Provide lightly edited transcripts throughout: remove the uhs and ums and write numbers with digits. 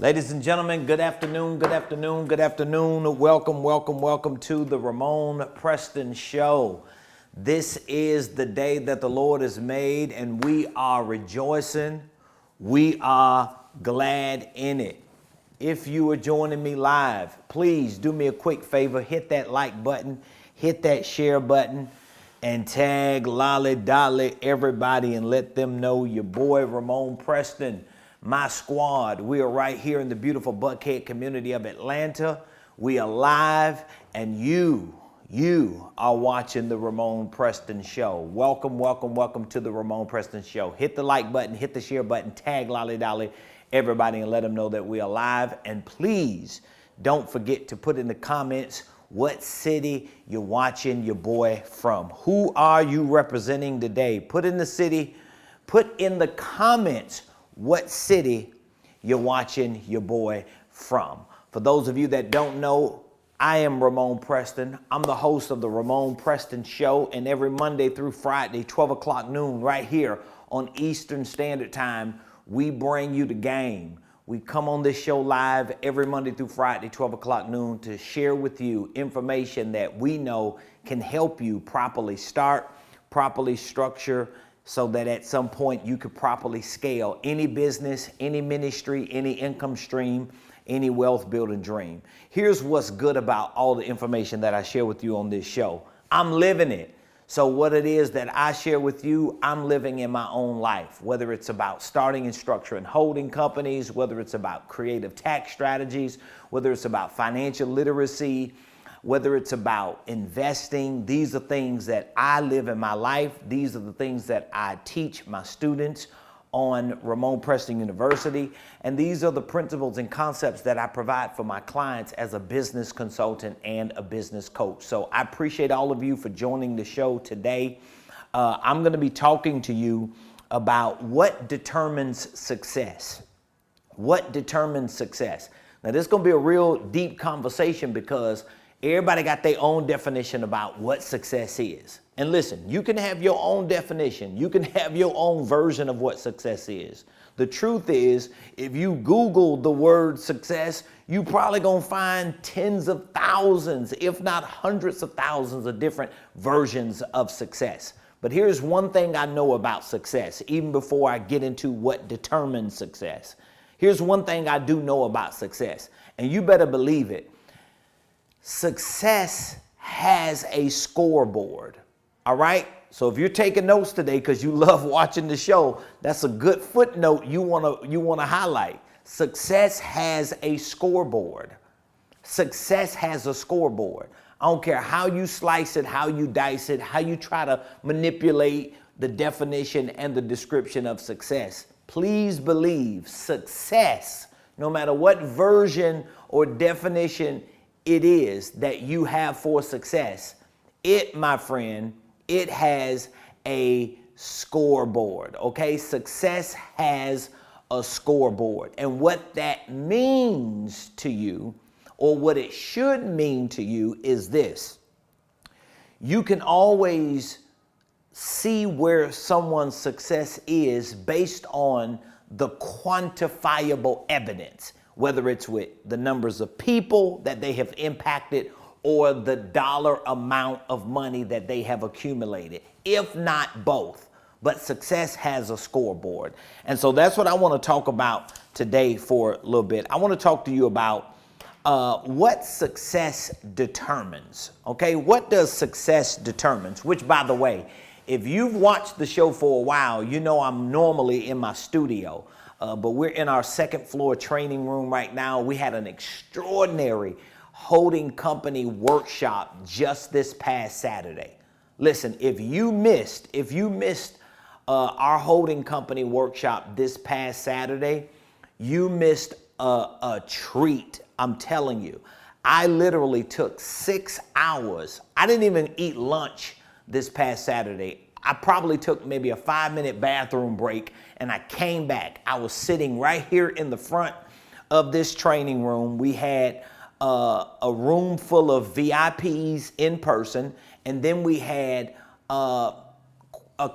Ladies and gentlemen, good afternoon, good afternoon, good afternoon. Welcome, welcome, welcome to the Ramonepreston Show. This is the day that the Lord has made, and we are rejoicing. We are glad in it. If you are joining me live, please do me a quick favor. Hit that like button, hit that share button, and tag Lolly Dolly everybody and let them know your boy Ramonepreston, my squad. We are right here in the beautiful Buckhead community of Atlanta. We are live, and you are watching the Ramonepreston Show. Welcome, welcome, welcome to the Ramonepreston Show. Hit the like button, hit the share button, tag Lolly Dolly everybody and let them know that we are live. And please don't forget to put in the comments what city you're watching your boy from. Who are you representing today? Put in the city, put in the comments what city you're watching your boy from. For those of you that don't know, I am Ramonepreston. I'm the host of the Ramonepreston Show, and every Monday through Friday, 12 o'clock noon, right here on Eastern Standard Time, we bring you the game. We come on this show live every Monday through Friday, 12 o'clock noon, to share with you information that we know can help you properly start, properly structure, so that at some point you could properly scale any business, any ministry, any income stream, any wealth building dream. Here's what's good about all the information that I share with you on this show. I'm living it. So what it is that I share with you, I'm living in my own life, whether it's about starting and structuring holding companies, whether it's about creative tax strategies, whether it's about financial literacy, whether it's about investing. These are things that I live in my life. These are the things that I teach my students on Ramonepreston University. And these are the principles and concepts that I provide for my clients as a business consultant and a business coach. So I appreciate all of you for joining the show today. I'm gonna be talking to you about what determines success. What determines success? Now this is gonna be a real deep conversation because everybody got their own definition about what success is. And listen, you can have your own definition. You can have your own version of what success is. The truth is, if you Google the word success, you probably gonna find tens of thousands, if not hundreds of thousands of different versions of success. But here's one thing I know about success, even before I get into what determines success. Here's one thing I do know about success, and you better believe it. Success has a scoreboard, all right? So if you're taking notes today because you love watching the show, that's a good footnote you wanna highlight. Success has a scoreboard. Success has a scoreboard. I don't care how you slice it, how you dice it, how you try to manipulate the definition and the description of success. Please believe success, no matter what version or definition it is that you have for success, it, my friend, it has a scoreboard, okay? Success has a scoreboard. And what that means to you, or what it should mean to you, is this. You can always see where someone's success is based on the quantifiable evidence, whether it's with the numbers of people that they have impacted or the dollar amount of money that they have accumulated, if not both. But success has a scoreboard. And so that's what I want to talk about today for a little bit. I want to talk to you about what success determines, okay? What does success determines? Which, by the way, if you've watched the show for a while, you know I'm normally in my studio. But we're in our second floor training room right now. We had an extraordinary holding company workshop just this past Saturday. Listen, if you missed our holding company workshop this past Saturday, you missed a treat. I'm telling you, I literally took 6 hours. I didn't even eat lunch this past Saturday. I probably took maybe a 5-minute bathroom break and I came back. I was sitting right here in the front of this training room. We had a room full of VIPs in person, and then we had a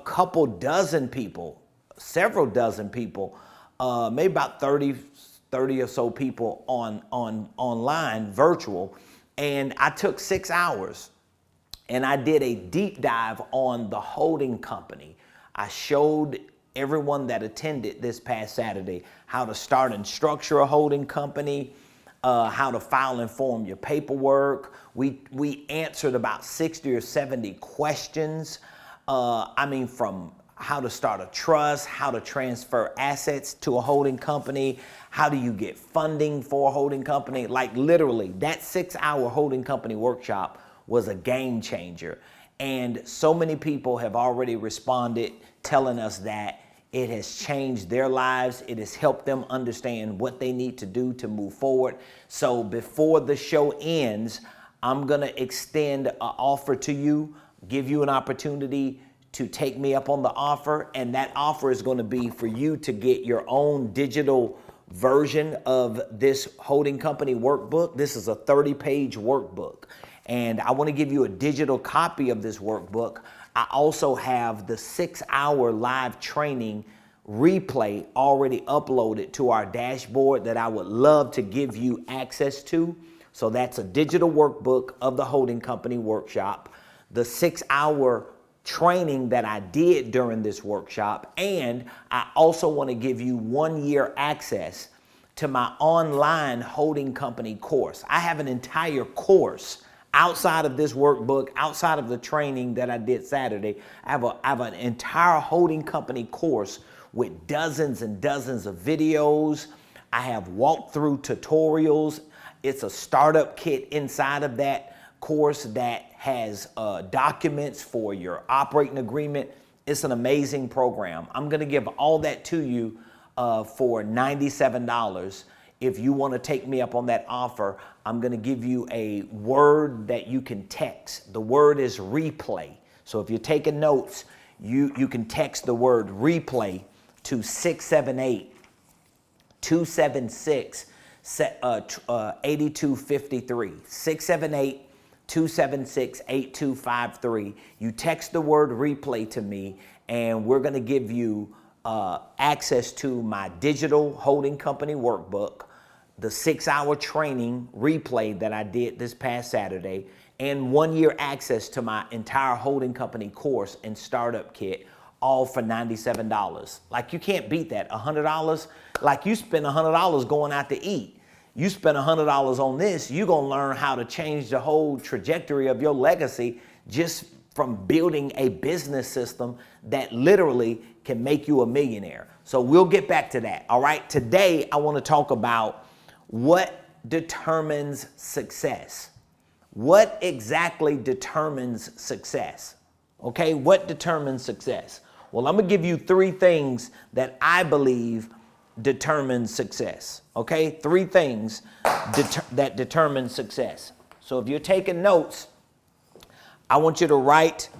couple dozen people, several dozen people, maybe about 30, 30 or so people online, virtual, and I took 6 hours and I did a deep dive on the holding company. I showed everyone that attended this past Saturday how to start and structure a holding company, how to file and form your paperwork. We answered about 60 or 70 questions. From how to start a trust, how to transfer assets to a holding company, how do you get funding for a holding company. Like literally, that 6-hour holding company workshop was a game changer. And so many people have already responded telling us that it has changed their lives. It has helped them understand what they need to do to move forward. So before the show ends, I'm going to extend an offer to you, give you an opportunity to take me up on the offer. And that offer is going to be for you to get your own digital version of this holding company workbook. This is a 30-page workbook. And I want to give you a digital copy of this workbook. I also have the 6-hour live training replay already uploaded to our dashboard that I would love to give you access to. So that's a digital workbook of the holding company workshop, the 6-hour training that I did during this workshop, and I also want to give you 1-year access to my online holding company course. I have an entire course outside of this workbook, outside of the training that I did Saturday. I have an entire holding company course with dozens and dozens of videos. I have walkthrough tutorials. It's a startup kit inside of that course that has documents for your operating agreement. It's an amazing program. I'm going to give all that to you for $97. If you want to take me up on that offer, I'm going to give you a word that you can text. The word is replay. So if you're taking notes, you can text the word replay to 678-276-8253. 678-276-8253. You text the word replay to me, and we're going to give you access to my digital holding company workbook, the 6-hour training replay that I did this past Saturday, and 1-year access to my entire holding company course and startup kit, all for $97. Like, you can't beat that. $100, like you spend $100 going out to eat. You spend $100 on this, you're going to learn how to change the whole trajectory of your legacy just from building a business system that literally can make you a millionaire. So we'll get back to that. All right. Today, I want to talk about what determines success. What exactly determines success? Okay. What determines success? Well, I'm going to give you 3 things that I believe determine success. Okay. 3 things that determine success. So if you're taking notes, I want you to write.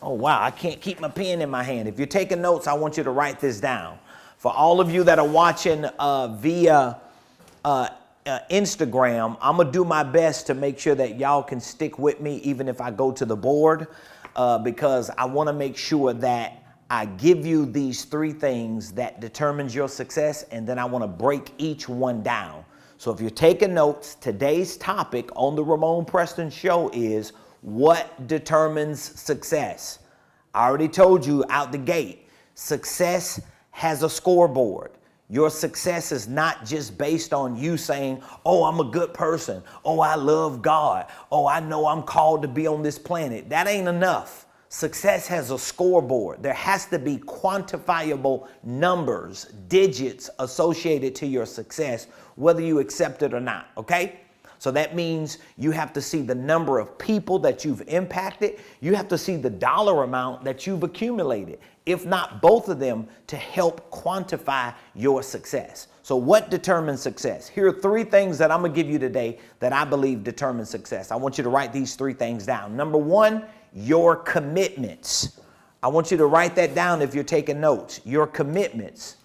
Oh, wow. I can't keep my pen in my hand. If you're taking notes, I want you to write this down. For all of you that are watching via Instagram, I'm going to do my best to make sure that y'all can stick with me even if I go to the board, because I want to make sure that I give you these 3 things that determines your success, and then I want to break each one down. So if you're taking notes, today's topic on the Ramonepreston Show is what determines success. I already told you out the gate, success has a scoreboard. Your success is not just based on you saying, oh, I'm a good person. Oh, I love God. Oh, I know I'm called to be on this planet. That ain't enough. Success has a scoreboard. There has to be quantifiable numbers, digits associated to your success, whether you accept it or not, okay? So that means you have to see the number of people that you've impacted. You have to see the dollar amount that you've accumulated, if not both of them, to help quantify your success. So what determines success? Here are 3 things that I'm going to give you today that I believe determine success. I want you to write these 3 things down. Number 1, your commitments. I want you to write that down if you're taking notes. Your commitments.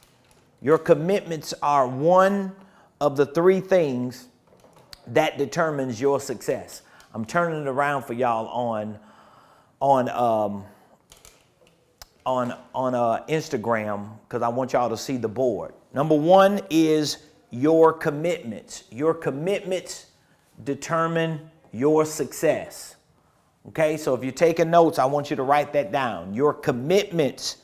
Your commitments are one of the 3 things that determines your success. I'm turning it around for y'all on Instagram because I want y'all to see the board. Number one is your commitments. Your commitments determine your success. Okay, so if you're taking notes, I want you to write that down. Your commitments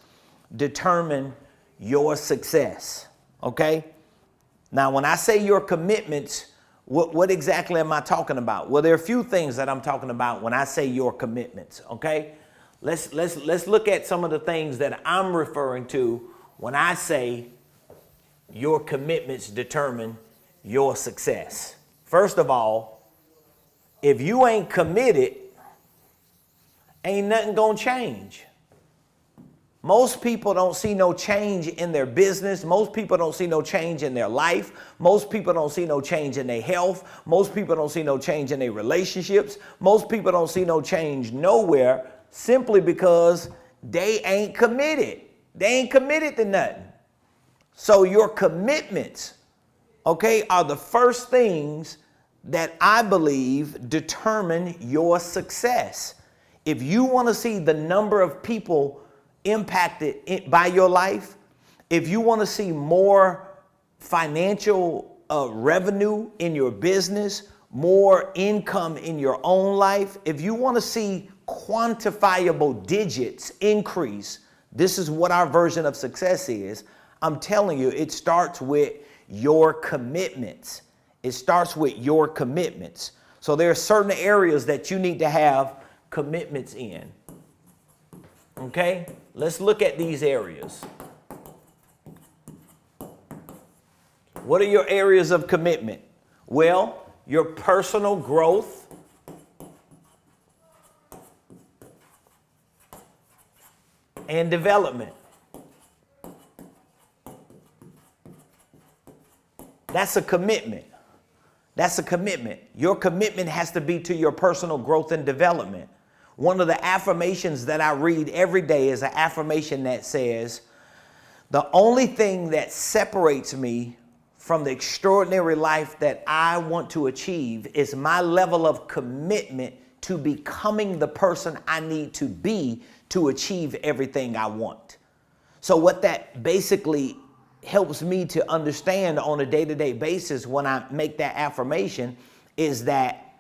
determine your success. Okay, now when I say your commitments, what exactly am I talking about? Well, there are a few things that I'm talking about when I say your commitments. Okay, let's look at some of the things that I'm referring to when I say your commitments determine your success. First of all, if you ain't committed, ain't nothing gonna change. Most people don't see no change in their business. Most people don't see no change in their life. Most people don't see no change in their health. Most people don't see no change in their relationships. Most people don't see no change nowhere simply because they ain't committed. They ain't committed to nothing. So your commitments, okay, are the first things that I believe determine your success. If you want to see the number of people impacted by your life, if you want to see more financial revenue in your business, more income in your own life, if you want to see quantifiable digits increase, this is what our version of success is. I'm telling you, it starts with your commitments. It starts with your commitments. So there are certain areas that you need to have commitments in. Okay, let's look at these areas. What are your areas of commitment? Well, your personal growth, and development. That's a commitment. That's a commitment. Your commitment has to be to your personal growth and development. One of the affirmations that I read every day is an affirmation that says, the only thing that separates me from the extraordinary life that I want to achieve is my level of commitment to becoming the person I need to be to achieve everything I want. So what that basically helps me to understand on a day-to-day basis when I make that affirmation is that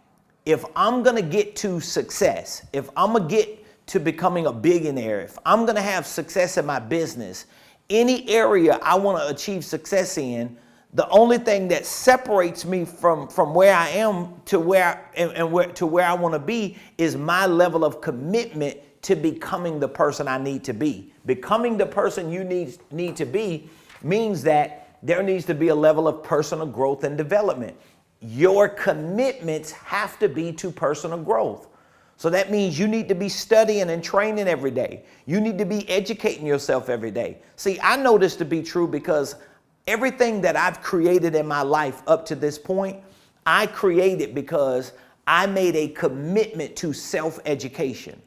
if I'm going to get to success, if I'm going to get to becoming a billionaire, if I'm going to have success in my business, any area I want to achieve success in, the only thing that separates me from where I am to where I want to be is my level of commitment to becoming the person I need to be. Becoming the person you need to be means that there needs to be a level of personal growth and development. Your commitments have to be to personal growth. So that means you need to be studying and training every day. You need to be educating yourself every day. See, I know this to be true because everything that I've created in my life up to this point, I created because I made a commitment to self-education.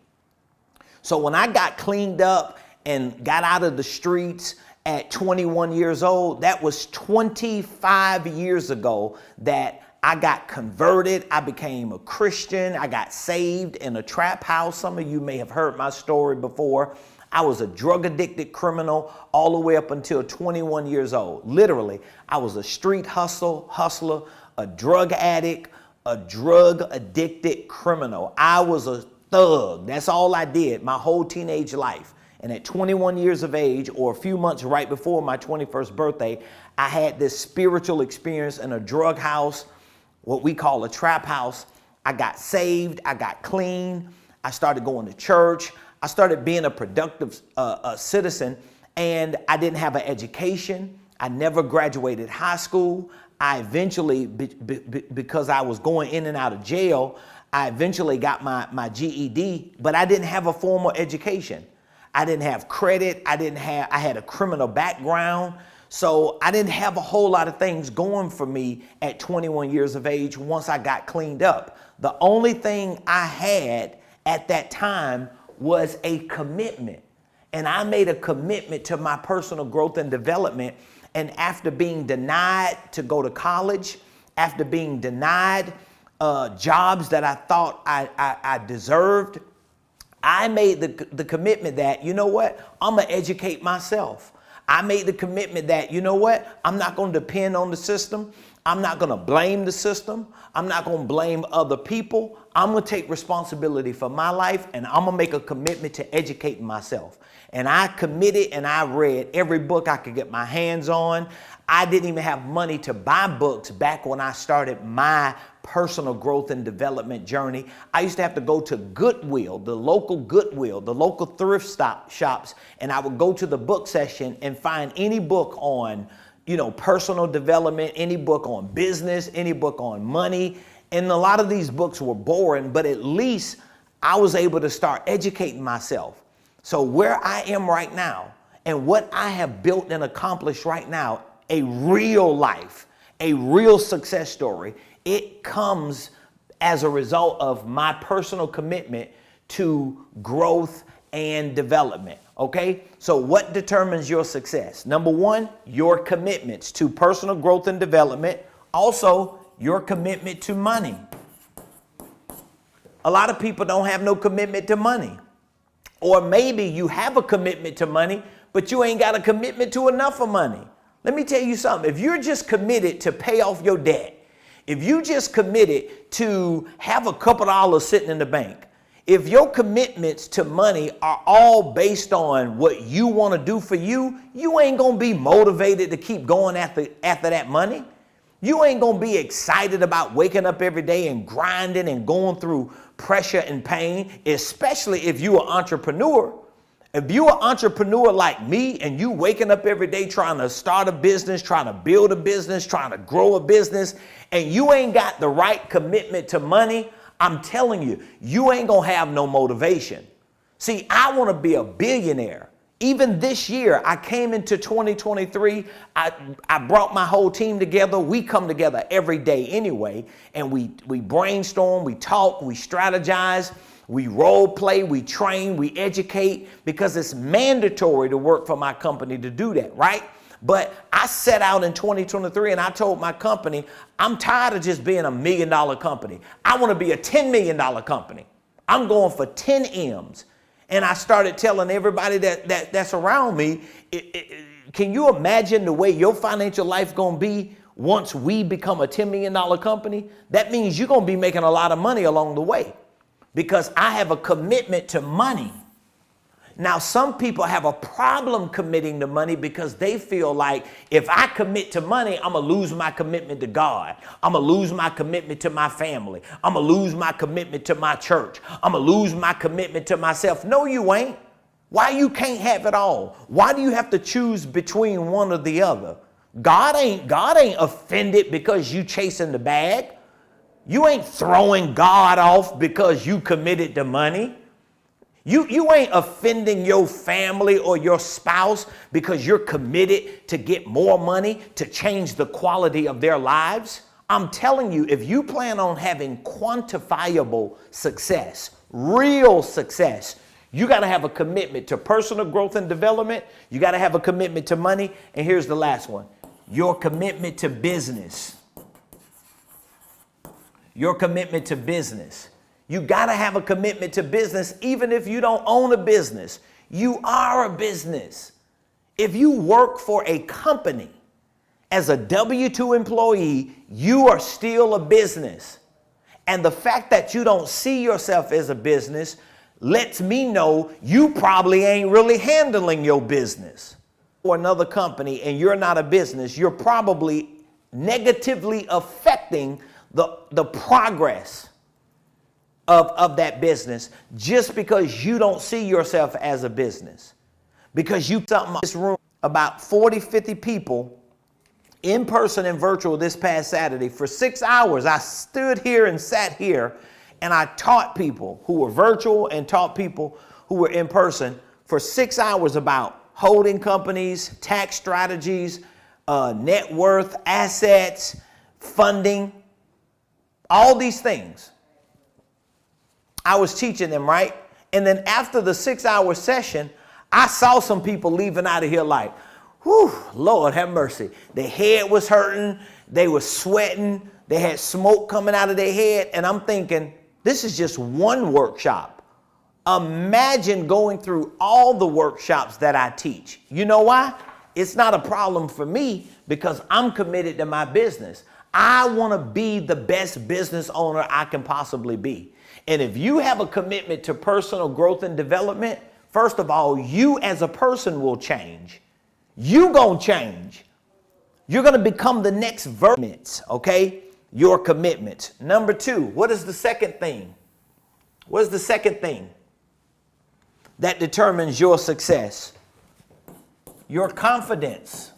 So when I got cleaned up and got out of the streets at 21 years old, that was 25 years ago that I got converted. I became a Christian. I got saved in a trap house. Some of you may have heard my story before. I was a drug addicted criminal all the way up until 21 years old. Literally, I was a street hustler, a drug addict, a drug addicted criminal. I was a thug. That's all I did my whole teenage life. And at 21 years of age, or a few months right before my 21st birthday, I had this spiritual experience in a drug house, what we call a trap house. I got saved. I got clean. I started going to church. I started being a productive citizen, and I didn't have an education. I never graduated high school. I eventually, because I was going in and out of jail, I eventually got my GED, but I didn't have a formal education. I didn't have credit. I had a criminal background. So I didn't have a whole lot of things going for me at 21 years of age once I got cleaned up. The only thing I had at that time was a commitment. And I made a commitment to my personal growth and development. And after being denied to go to college, after being denied jobs that I thought I deserved, I made the commitment that, you know what, I'm going to educate myself. I made the commitment that, you know what, I'm not going to depend on the system. I'm not going to blame the system. I'm not going to blame other people. I'm going to take responsibility for my life, and I'm going to make a commitment to educating myself. And I committed, and I read every book I could get my hands on. I didn't even have money to buy books back when I started my personal growth and development journey. I used to have to go to Goodwill, the local thrift shops, and I would go to the book section and find any book on, personal development, any book on business, any book on money. And a lot of these books were boring, but at least I was able to start educating myself. So where I am right now and what I have built and accomplished right now, a real life, a real success story, it comes as a result of my personal commitment to growth and development. Okay, so what determines your success? Number one, your commitments to personal growth and development. Also, your commitment to money. A lot of people don't have no commitment to money. Or maybe you have a commitment to money, but you ain't got a commitment to enough of money. Let me tell you something. If you're just committed to pay off your debt, if you just committed to have a couple dollars sitting in the bank, if your commitments to money are all based on what you want to do for you, you ain't going to be motivated to keep going after that money. You ain't going to be excited about waking up every day and grinding and going through pressure and pain, especially if you're an entrepreneur. If you're an entrepreneur like me and you waking up every day trying to start a business, trying to build a business, trying to grow a business, and you ain't got the right commitment to money, I'm telling you, you ain't going to have no motivation. See, I want to be a billionaire. Even this year, I came into 2023, I brought my whole team together. We come together every day anyway, and we brainstorm, we talk, we strategize, we role play, we train, we educate, because it's mandatory to work for my company to do that, right? But I set out in 2023 and I told my company, I'm tired of just being $1 million company. I want to be a $10 million company. I'm going for 10 M's. And I started telling everybody that's around me, can you imagine the way your financial life going to be once we become a $10 million company? That means you're going to be making a lot of money along the way, because I have a commitment to money. Now, some people have a problem committing to money because they feel like if I commit to money, I'm going to lose my commitment to God. I'm going to lose my commitment to my family. I'm going to lose my commitment to my church. I'm going to lose my commitment to myself. No, you ain't. Why you can't have it all? Why do you have to choose between one or the other? God ain't offended because you chasing the bag. You ain't throwing God off because you committed to money. You ain't offending your family or your spouse because you're committed to get more money to change the quality of their lives. I'm telling you, if you plan on having quantifiable success, real success, you got to have a commitment to personal growth and development. You got to have a commitment to money. And here's the last one, your commitment to business. Your commitment to business. You got to have a commitment to business, even if you don't own a business. You are a business. If you work for a company as a W-2 employee, you are still a business. And the fact that you don't see yourself as a business lets me know you probably ain't really handling your business. Or another company and you're not a business, you're probably negatively affecting the progress of that business just because you don't see yourself as a business. Because you something in this room, about 40, 50 people in person and virtual this past Saturday for 6 hours. I stood here and sat here and I taught people who were virtual and taught people who were in person for 6 hours about holding companies, tax strategies, net worth, assets, funding, all these things. I was teaching them, right? And then after the 6 hour session, I saw some people leaving out of here like, whew, Lord have mercy. Their head was hurting. They were sweating. They had smoke coming out of their head. And I'm thinking, this is just one workshop. Imagine going through all the workshops that I teach. You know why? It's not a problem for me because I'm committed to my business. I want to be the best business owner I can possibly be. And if you have a commitment to personal growth and development, first of all, you as a person will change. You gonna change. You're gonna become the next version, okay? Your commitment. Number 2, what is the second thing? What is the second thing that determines your success? Your confidence.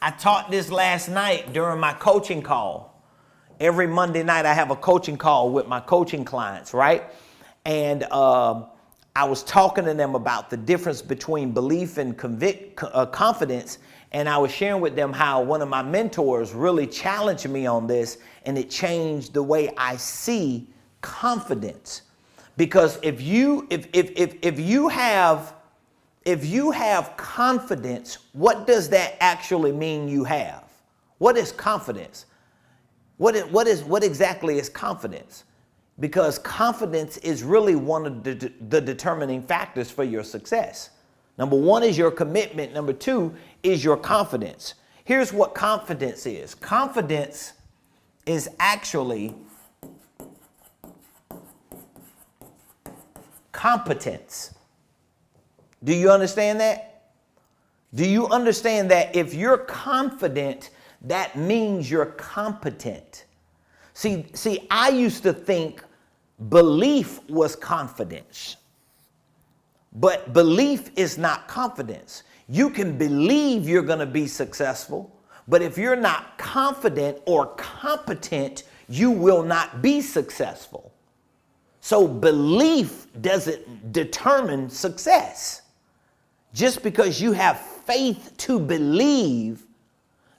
I taught this last night during my coaching call. Every Monday night I have a coaching call with my coaching clients, right? And I was talking to them about the difference between belief and confidence. And I was sharing with them how one of my mentors really challenged me on this, and it changed the way I see confidence. Because if you have confidence, what does that actually mean you have? What is confidence? What exactly is confidence? Because confidence is really one of the determining factors for your success. Number 1 is your commitment. Number 2 is your confidence. Here's what confidence is. Confidence is actually competence. Do you understand that? Do you understand that if you're confident, that means you're competent? See, I used to think belief was confidence. But belief is not confidence. You can believe you're going to be successful, but if you're not confident or competent, you will not be successful. So belief doesn't determine success. Just because you have faith to believe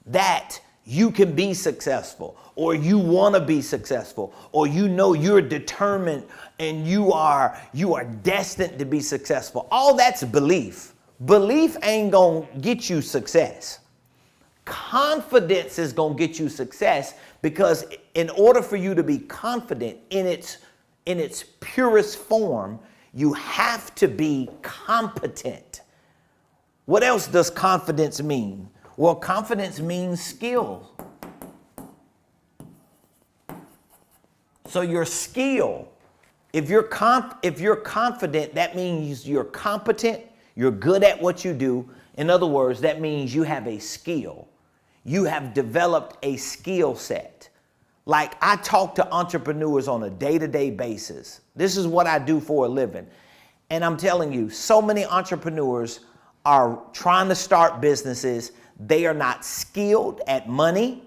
that you can be successful, or you want to be successful, or you know you're determined and you are destined to be successful. All that's belief. Belief ain't going to get you success. Confidence is going to get you success, because in order for you to be confident in its purest form, you have to be competent. What else does confidence mean? Well, confidence means skill. So your skill, if you're confident, that means you're competent, you're good at what you do. In other words, that means you have a skill. You have developed a skill set. Like, I talk to entrepreneurs on a day-to-day basis. This is what I do for a living. And I'm telling you, so many entrepreneurs are trying to start businesses. They are not skilled at money.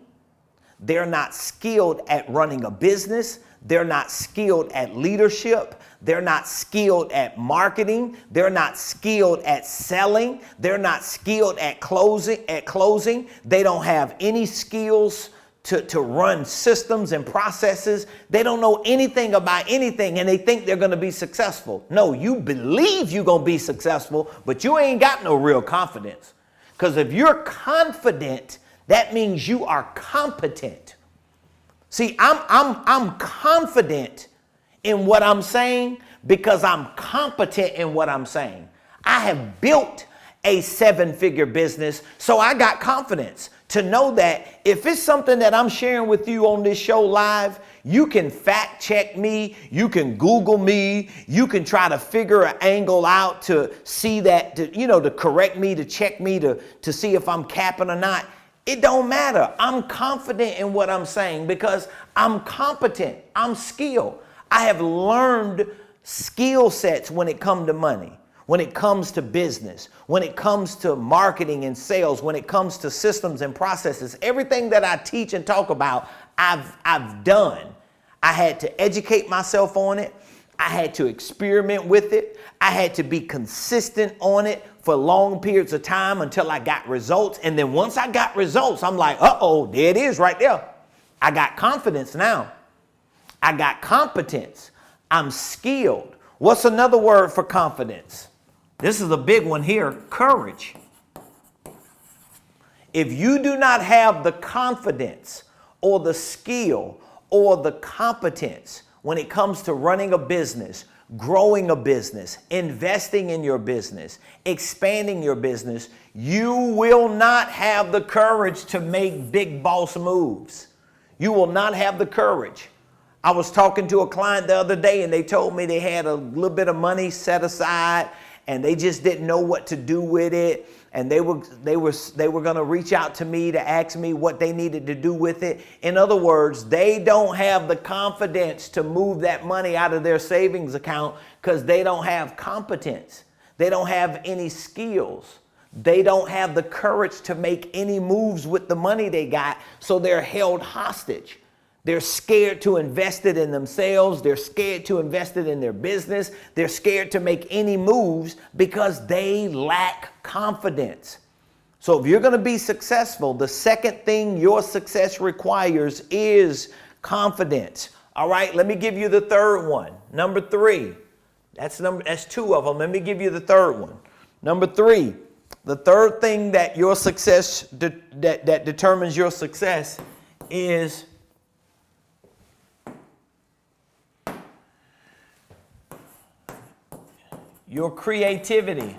They're not skilled at running a business. They're not skilled at leadership. They're not skilled at marketing. They're not skilled at selling. They're not skilled at closing. They don't have any skills to run systems and processes. They don't know anything about anything, and they think they're going to be successful. No, you believe you're going to be successful, but you ain't got no real confidence. Because if you're confident, that means you are competent. See, I'm confident in what I'm saying because I'm competent in what I'm saying. I have built a 7-figure business, so I got confidence to know that if it's something that I'm sharing with you on this show live, you can fact check me, you can Google me, you can try to figure an angle out to see that, to correct me, to check me, to see if I'm capping or not. It don't matter. I'm confident in what I'm saying because I'm competent. I'm skilled. I have learned skill sets when it comes to money, when it comes to business, when it comes to marketing and sales, when it comes to systems and processes. Everything that I teach and talk about, I've done. I had to educate myself on it. I had to experiment with it. I had to be consistent on it for long periods of time until I got results. And then once I got results, I'm like, uh-oh, there it is right there. I got confidence now. I got competence. I'm skilled. What's another word for confidence? This is a big one here, courage. If you do not have the confidence or the skill or the competence, when it comes to running a business, growing a business, investing in your business, expanding your business, you will not have the courage to make big boss moves. You will not have the courage. I was talking to a client the other day and they told me they had a little bit of money set aside and they just didn't know what to do with it. And they were going to reach out to me to ask me what they needed to do with it. In other words, they don't have the confidence to move that money out of their savings account because they don't have competence. They don't have any skills. They don't have the courage to make any moves with the money they got, so they're held hostage. They're scared to invest it in themselves. They're scared to invest it in their business. They're scared to make any moves because they lack confidence. So if you're going to be successful, the second thing your success requires is confidence. All right, let me give you the third one. Number 3. That's 2 of them. Let me give you the third one. Number 3, the third thing that your success that determines your success is your creativity.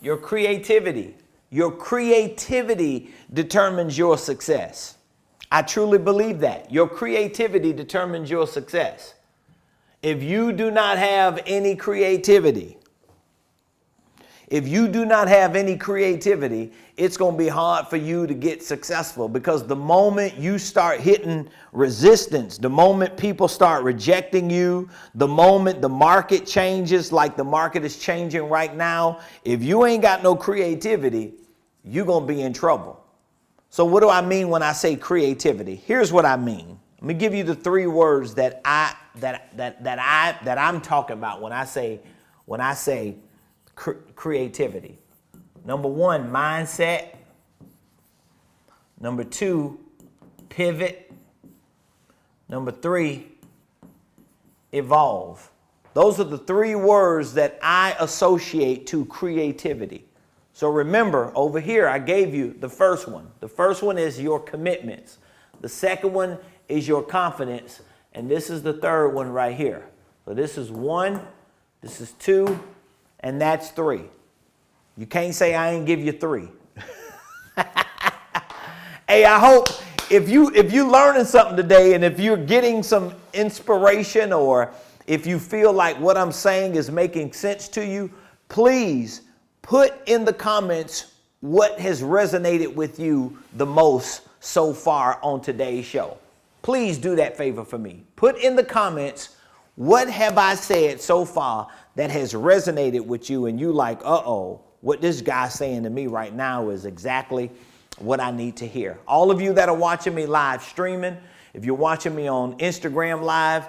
Your creativity. Your creativity determines your success. I truly believe that. Your creativity determines your success. If you do not have any creativity, it's going to be hard for you to get successful, because the moment you start hitting resistance, the moment people start rejecting you, the moment the market changes like the market is changing right now, if you ain't got no creativity, you're going to be in trouble. So what do I mean when I say creativity? Here's what I mean. Let me give you the 3 words that I'm talking about when I say creativity. Number 1, mindset. Number 2, pivot. Number 3, evolve. Those are the 3 words that I associate to creativity. So remember, over here, I gave you the first one. The first one is your commitments. The second one is your confidence. And this is the third one right here. So this is 1, this is 2, and that's 3. You can't say I ain't give you 3. Hey, I hope if you learning something today, and if you're getting some inspiration, or if you feel like what I'm saying is making sense to you, please put in the comments what has resonated with you the most so far on today's show. Please do that favor for me. Put in the comments, what have I said so far that has resonated with you and you like, what this guy's saying to me right now is exactly what I need to hear. All of you that are watching me live streaming, if you're watching me on Instagram Live,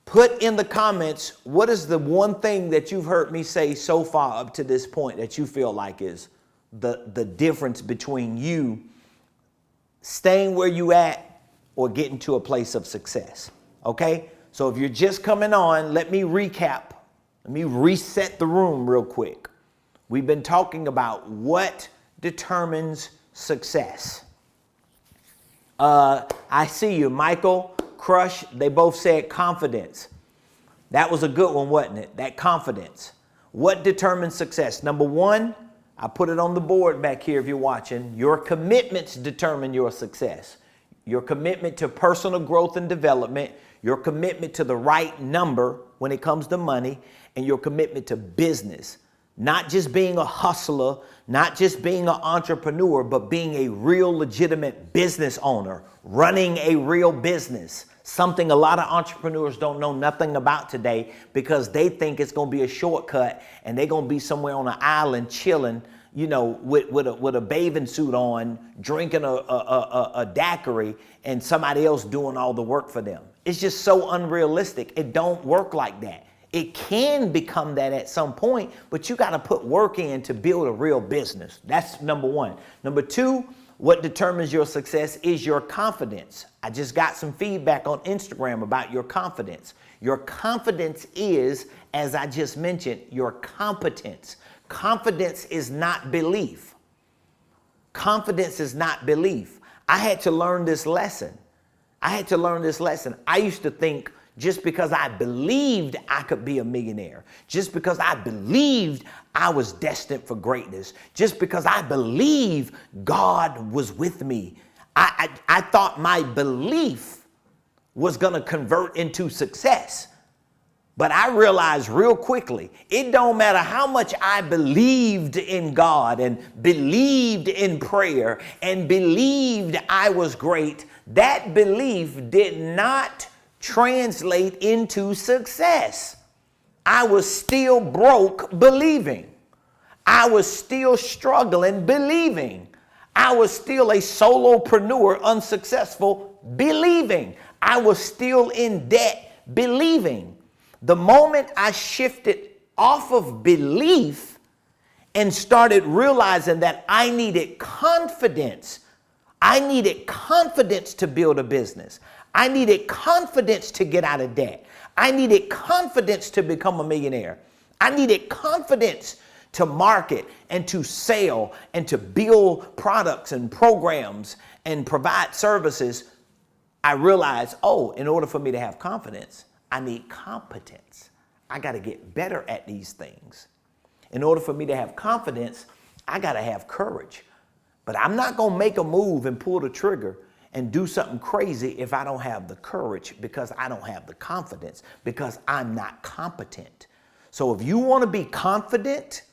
put in the comments, what is the one thing that you've heard me say so far up to this point that you feel like is the difference between you staying where you at or getting to a place of success. Okay? So if you're just coming on, let me recap. Let me reset the room real quick. We've been talking about what determines success. I see you, Michael, Crush. They both said confidence. That was a good one, wasn't it? That confidence. What determines success? Number 1, I put it on the board back here if you're watching. Your commitments determine your success. Your commitment to personal growth and development, your commitment to the right number when it comes to money, and your commitment to business. Not just being a hustler, not just being an entrepreneur, but being a real legitimate business owner, running a real business. Something a lot of entrepreneurs don't know nothing about today, because they think it's going to be a shortcut and they're going to be somewhere on an island chilling, you know, with a bathing suit on, drinking a daiquiri, and somebody else doing all the work for them. It's just so unrealistic. It don't work like that. It can become that at some point, but you got to put work in to build a real business. That's number 1. Number 2, what determines your success is your confidence. I just got some feedback on Instagram about your confidence. Your confidence is, as I just mentioned, your competence. Confidence is not belief. Confidence is not belief. I had to learn this lesson. I had to learn this lesson. I used to think just because I believed I could be a millionaire, just because I believed I was destined for greatness, just because I believed God was with me, I thought my belief was going to convert into success. But I realized real quickly, it don't matter how much I believed in God and believed in prayer and believed I was great, that belief did not translate into success. I was still broke believing. I was still struggling believing. I was still a solopreneur, unsuccessful believing. I was still in debt believing. The moment I shifted off of belief and started realizing that I needed confidence to build a business. I needed confidence to get out of debt. I needed confidence to become a millionaire. I needed confidence to market and to sell and to build products and programs and provide services. I realized, in order for me to have confidence, I need competence. I got to get better at these things. In order for me to have confidence, I got to have courage. But I'm not going to make a move and pull the trigger and do something crazy if I don't have the courage, because I don't have the confidence, because I'm not competent. So if you want to be confident,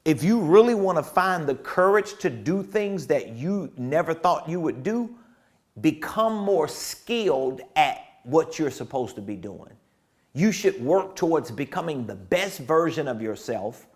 if you really want to find the courage to do things that you never thought you would do, become more skilled at what you're supposed to be doing. You should work towards becoming the best version of yourself.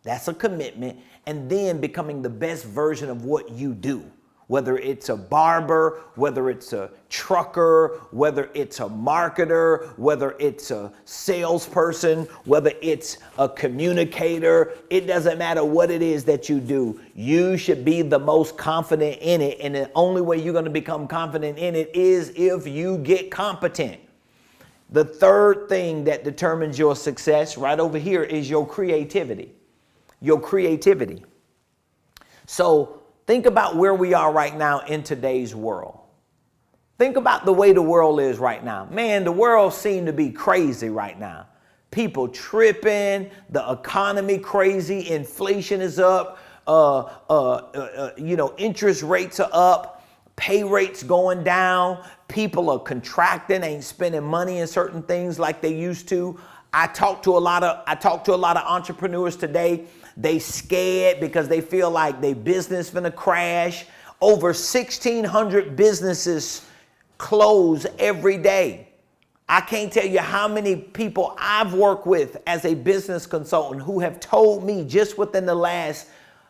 That's a commitment. And then becoming the best version of what you do. Whether it's a barber, whether it's a trucker, whether it's a marketer, whether it's a salesperson, whether it's a communicator, it doesn't matter what it is that you do. You should be the most confident in it. And the only way you're going to become confident in it is if you get competent. The third thing that determines your success right over here is your creativity. Your creativity. So think about where we are right now in today's world. Think about the way the world is right now. Man, the world seems to be crazy right now. People tripping, the economy crazy, inflation is up, interest rates are up. Pay rates going down. People are contracting, ain't spending money in certain things like they used to. I talked to a lot of entrepreneurs today. They scared because they feel like their business finna crash. Over 1,600 businesses close every day. I can't tell you how many people I've worked with as a business consultant who have told me just within the last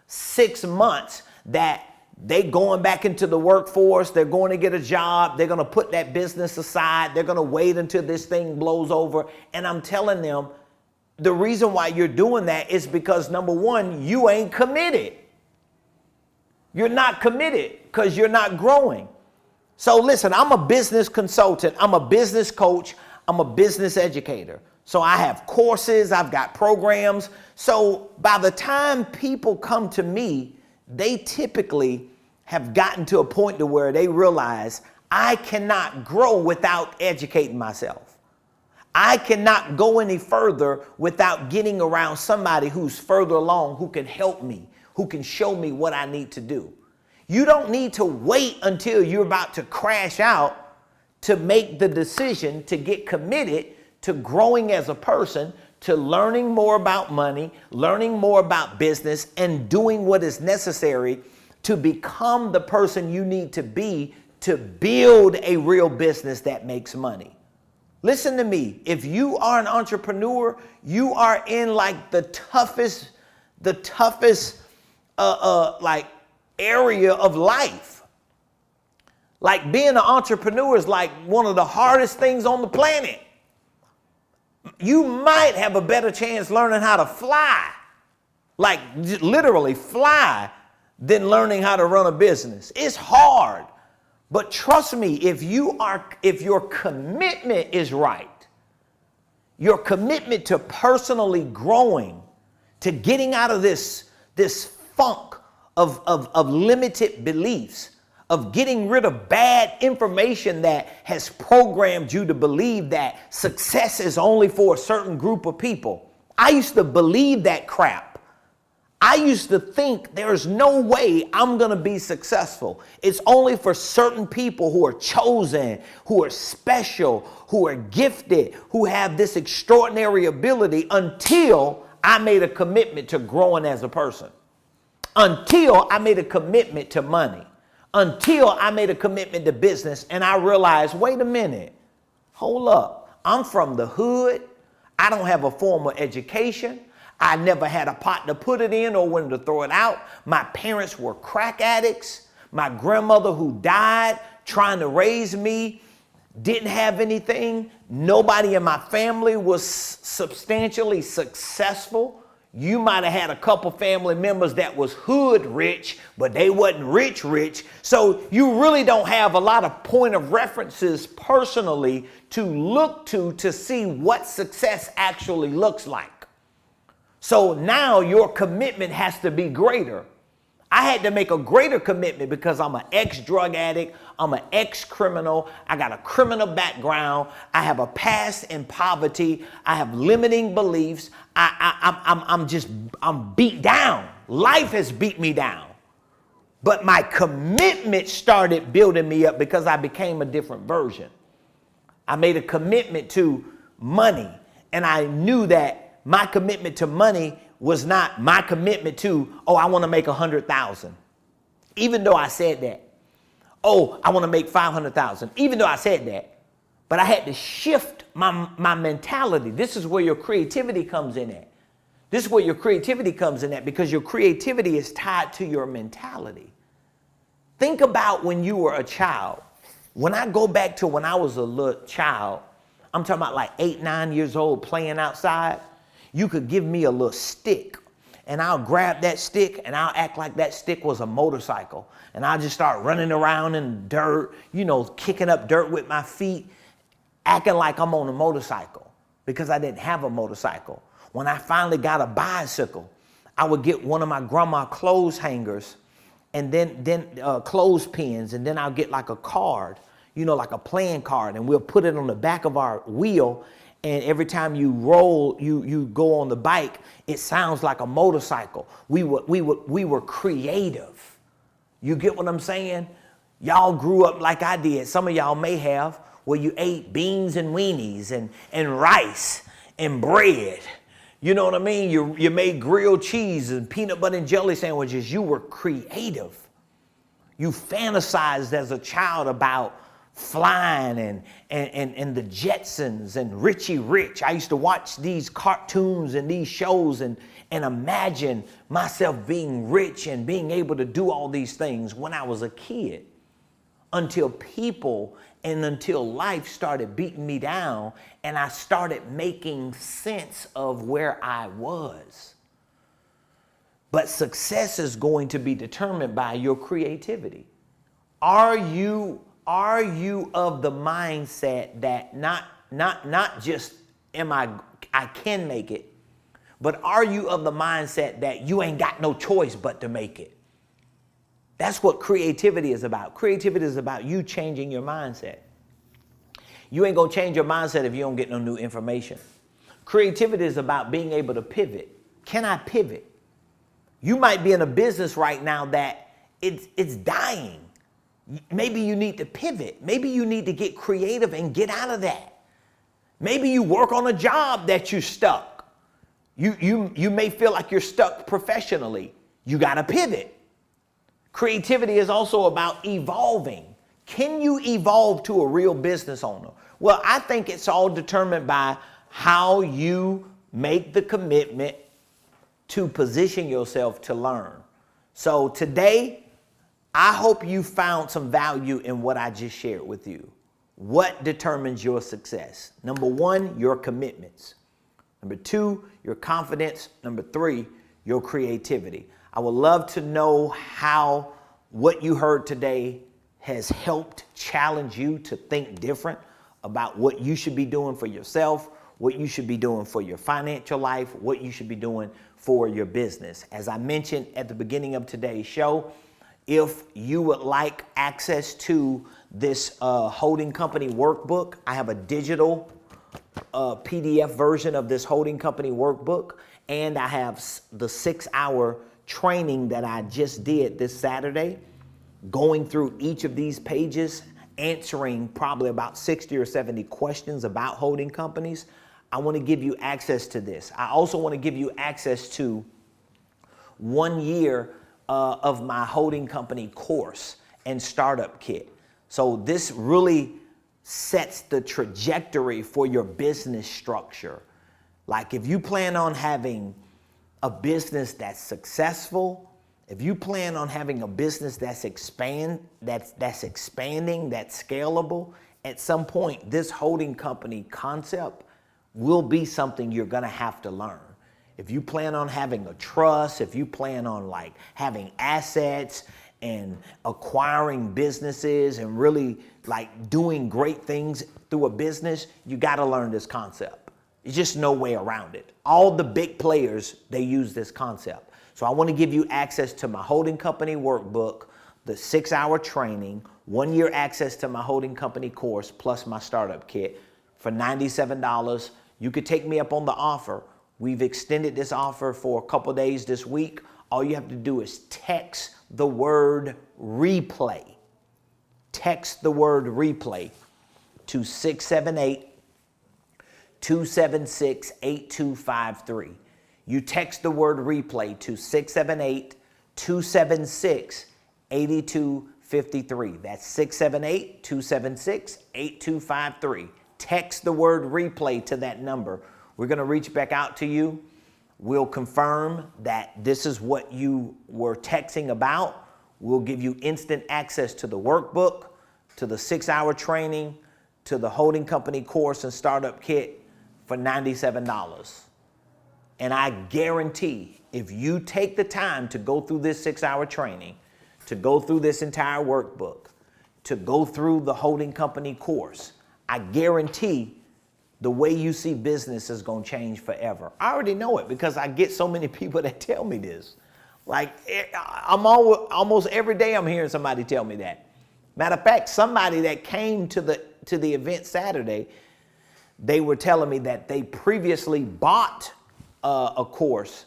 6 months that they going back into the workforce, they're going to get a job, they're going to put that business aside, they're going to wait until this thing blows over. And I'm telling them, the reason why you're doing that is because, number one, you ain't committed. You're not committed because you're not growing. So listen, I'm a business consultant, I'm a business coach, I'm a business educator. So I have courses, I've got programs. So by the time people come to me, they typically have gotten to a point to where they realize I cannot grow without educating myself. I cannot go any further without getting around somebody who's further along, who can help me, who can show me what I need to do. You don't need to wait until you're about to crash out to make the decision to get committed to growing as a person, to learning more about money, learning more about business, and doing what is necessary to become the person you need to be to build a real business that makes money. Listen to me. If you are an entrepreneur, you are in like the toughest area of life. Like being an entrepreneur is like one of the hardest things on the planet. You might have a better chance learning how to fly, like literally fly, than learning how to run a business. It's hard, but trust me, if your commitment is right, your commitment to personally growing, to getting out of this funk of limited beliefs, of getting rid of bad information that has programmed you to believe that success is only for a certain group of people. I used to believe that crap. I used to think there's no way I'm going to be successful. It's only for certain people who are chosen, who are special, who are gifted, who have this extraordinary ability, until I made a commitment to growing as a person. Until I made a commitment to money. Until I made a commitment to business and I realized, wait a minute, hold up. I'm from the hood. I don't have a formal education. I never had a pot to put it in or when to throw it out. My parents were crack addicts. My grandmother, who died trying to raise me, didn't have anything. Nobody in my family was substantially successful. You might have had a couple family members that was hood rich, but they wasn't rich. So you really don't have a lot of point of references personally to look to see what success actually looks like. So now your commitment has to be greater. I had to make a greater commitment because I'm an ex-drug addict. I'm an ex-criminal. I got a criminal background. I have a past in poverty. I have limiting beliefs. I'm beat down. Life has beat me down. But my commitment started building me up because I became a different version. I made a commitment to money, and I knew that my commitment to money was not my commitment to, I want to make 100,000. Even though I said that. I want to make 500,000. Even though I said that. But I had to shift my mentality. This is where your creativity comes in at. This is where your creativity comes in at, because your creativity is tied to your mentality. Think about when you were a child. When I go back to when I was a little child, I'm talking about like 8, 9 years old playing outside. You could give me a little stick and I'll grab that stick and I'll act like that stick was a motorcycle. And I'll just start running around in dirt, kicking up dirt with my feet, acting like I'm on a motorcycle because I didn't have a motorcycle. When I finally got a bicycle, I would get one of my grandma's clothes hangers and then clothespins, and then I'll get like a card, like a playing card, and we'll put it on the back of our wheel. And every time you roll, you go on the bike, it sounds like a motorcycle. We were creative. You get what I'm saying? Y'all grew up like I did. Some of y'all may have, where you ate beans and weenies and rice and bread. You know what I mean? You made grilled cheese and peanut butter and jelly sandwiches. You were creative. You fantasized as a child about flying and the Jetsons and Richie Rich. I used to watch these cartoons and these shows and imagine myself being rich and being able to do all these things when I was a kid, until people and until life started beating me down and I started making sense of where I was. But success is going to be determined by your creativity. Are you of the mindset that not just I can make it, but are you of the mindset that you ain't got no choice but to make it? That's what creativity is about. Creativity is about you changing your mindset. You ain't gonna change your mindset if you don't get no new information. Creativity is about being able to pivot. Can I pivot? You might be in a business right now that it's dying. Maybe you need to pivot. Maybe you need to get creative and get out of that. Maybe you work on a job that you're stuck. You may feel like you're stuck professionally. You got to pivot. Creativity is also about evolving. Can you evolve to a real business owner? Well, I think it's all determined by how you make the commitment to position yourself to learn. So today, I hope you found some value in what I just shared with you. What determines your success? Number 1, your commitments. Number 2, your confidence. Number 3, your creativity. I would love to know how what you heard today has helped challenge you to think different about what you should be doing for yourself, what you should be doing for your financial life, what you should be doing for your business. As I mentioned at the beginning of today's show, If you would like access to this holding company workbook, I have a digital PDF version of this holding company workbook, and I have the 6-hour training that I just did this Saturday, going through each of these pages, answering probably about 60 or 70 questions about holding companies. I want to give you access to this. I also want to give you access to 1 year of my holding company course and startup kit. So this really sets the trajectory for your business structure. Like if you plan on having a business that's successful, if you plan on having a business that's expanding, that's scalable, at some point this holding company concept will be something you're gonna have to learn. If you plan on having a trust, if you plan on like having assets and acquiring businesses and really like doing great things through a business, you got to learn this concept. There's just no way around it. All the big players, they use this concept. So I want to give you access to my holding company workbook, the 6-hour training, 1 year access to my holding company course, plus my startup kit for $97. You could take me up on the offer. We've extended this offer for a couple days this week. All you have to do is text the word replay. Text the word replay to 678-276-8253. You text the word replay to 678-276-8253. That's 678-276-8253. Text the word replay to that number. We're going to reach back out to you. We'll confirm that this is what you were texting about. We'll give you instant access to the workbook, to the 6-hour training, to the holding company course and startup kit for $97. And I guarantee if you take the time to go through this 6-hour training, to go through this entire workbook, to go through the holding company course, I guarantee the way you see business is going to change forever. I already know it because I get so many people that tell me this. Like almost every day I'm hearing somebody tell me that. Matter of fact, somebody that came to the event Saturday, they were telling me that they previously bought a course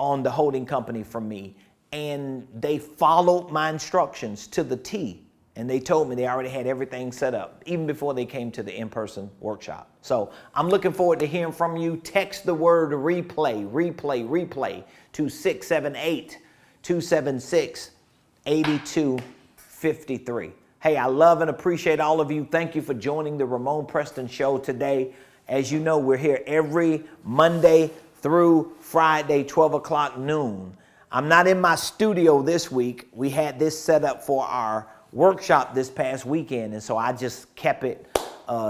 on the holding company from me, and they followed my instructions to the T. And they told me they already had everything set up, even before they came to the in-person workshop. So I'm looking forward to hearing from you. Text the word replay to 678-276-8253. Hey, I love and appreciate all of you. Thank you for joining the Ramonepreston Show today. As you know, we're here every Monday through Friday, 12 o'clock noon. I'm not in my studio this week. We had this set up for our workshop this past weekend, and so I just kept it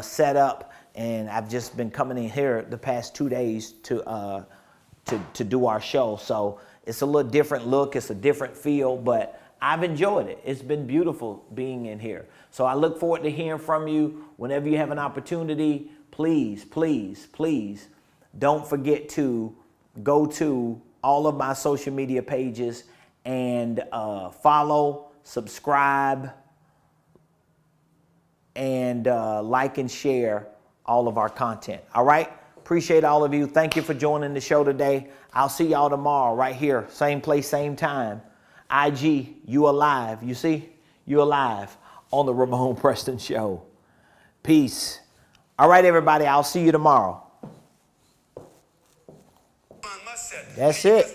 set up, and I've just been coming in here the past 2 days to do our show. So it's a little different look, it's a different feel, but I've enjoyed it. It's been beautiful being in here. So I look forward to hearing from you whenever you have an opportunity. Please don't forget to go to all of my social media pages and follow, subscribe, and like and share all of our content. All right? Appreciate all of you. Thank you for joining the show today. I'll see y'all tomorrow right here. Same place, same time. IG, you alive. You see? You alive on the Ramonepreston Show. Peace. All right, everybody. I'll see you tomorrow. That's it.